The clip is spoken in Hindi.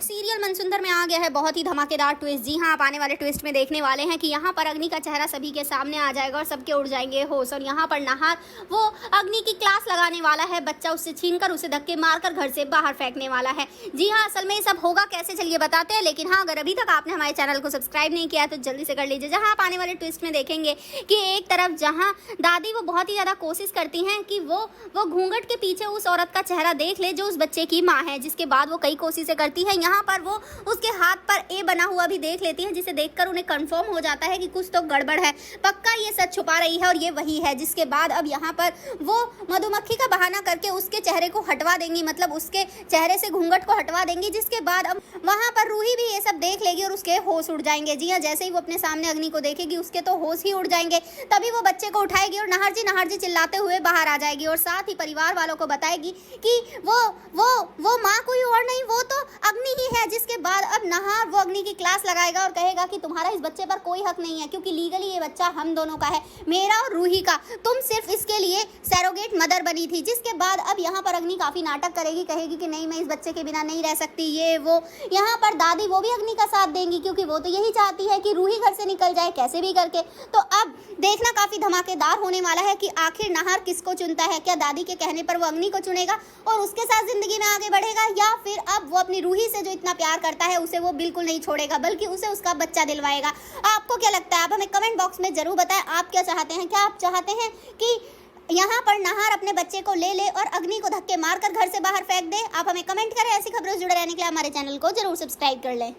सीरियल मनसुंदर में आ गया है बहुत ही धमाकेदार ट्विस्ट। जी हाँ, आप आने वाले ट्विस्ट में देखने वाले हैं कि यहाँ पर अग्नि का चेहरा सभी के सामने आ जाएगा और सबके उड़ जाएंगे होश। और यहाँ पर नहार वो अग्नि की क्लास लगाने वाला है, बच्चा उससे छीनकर उसे धक्के मारकर घर से बाहर फेंकने वाला है। जी हाँ, असल में ये सब होगा कैसे चलिए बताते हैं। लेकिन हाँ, अगर अभी तक आपने हमारे चैनल को सब्सक्राइब नहीं किया तो जल्दी से कर लीजिए। जहाँ आप आने वाले ट्विस्ट में देखेंगे कि एक तरफ जहाँ दादी वो बहुत ही ज़्यादा कोशिश करती हैं कि वो घूंघट के पीछे उस औरत का चेहरा देख ले जो उस बच्चे की माँ है, जिसके बाद वो कई कोशिशें करती है। यहाँ पर वो उसके हाथ पर ए बना हुआ भी देख लेती है, जिसे देखकर उन्हें कंफर्म हो जाता है कि कुछ तो गड़बड़ है, पक्का ये सच छुपा रही है और ये वही है। जिसके बाद अब यहाँ पर वो मधुमक्खी का बहाना करके उसके चेहरे को हटवा देंगी, मतलब उसके चेहरे से घूंघट को हटवा देंगी। जिसके बाद अब वहाँ पर रूही भी ये सब देख लेगी और उसके होश उड़ जाएंगे। जी हाँ, जैसे ही वो अपने सामने अग्नि को देखेगी उसके तो होश ही उड़ जाएंगे। तभी वो बच्चे को उठाएगी और नहर जी चिल्लाते हुए बाहर आ जाएगी और साथ ही परिवार वालों को बताएगी कि वो माँ कोई और नहीं, वो तो अग्नि ही है। जिसके बाद अब नहार वो अग्नि की क्लास लगाएगा और कहेगा कि तुम्हारा इस बच्चे पर कोई हक नहीं है, क्योंकि लीगली ये बच्चा हम दोनों का है, मेरा और रूही का। तुम सिर्फ इसके लिए सैरोगेट मदर बनी थी। जिसके बाद अब यहाँ पर अग्नि काफी नाटक करेगी, कहेगी कि नहीं, मैं इस बच्चे के बिना नहीं रह सकती, ये वो। यहाँ पर दादी वो भी अग्नि का साथ देंगी, क्योंकि वो तो यही चाहती है कि रूही घर से निकल जाए कैसे भी करके। तो अब देखना काफी धमाकेदार होने वाला है कि आखिर नहार किसको चुनता है। क्या दादी के कहने पर वो अग्नि को चुनेगा और उसके साथ जिंदगी में आगे बढ़ेगा, या फिर अब वो अपनी रूही से जो इतना प्यार करता है उसे वो बिल्कुल नहीं छोड़ेगा, बल्कि उसे उसका बच्चा दिलवाएगा। आपको क्या लगता है? आप हमें कमेंट बॉक्स में जरूर बताएं, आप क्या चाहते हैं। क्या आप चाहते हैं कि यहाँ पर नहार अपने बच्चे को ले ले और अग्नि को धक्के मारकर घर से बाहर फेंक दे? आप हमें कमेंट करें। ऐसी खबरों से जुड़े रहने के लिए हमारे चैनल को जरूर सब्सक्राइब कर लें।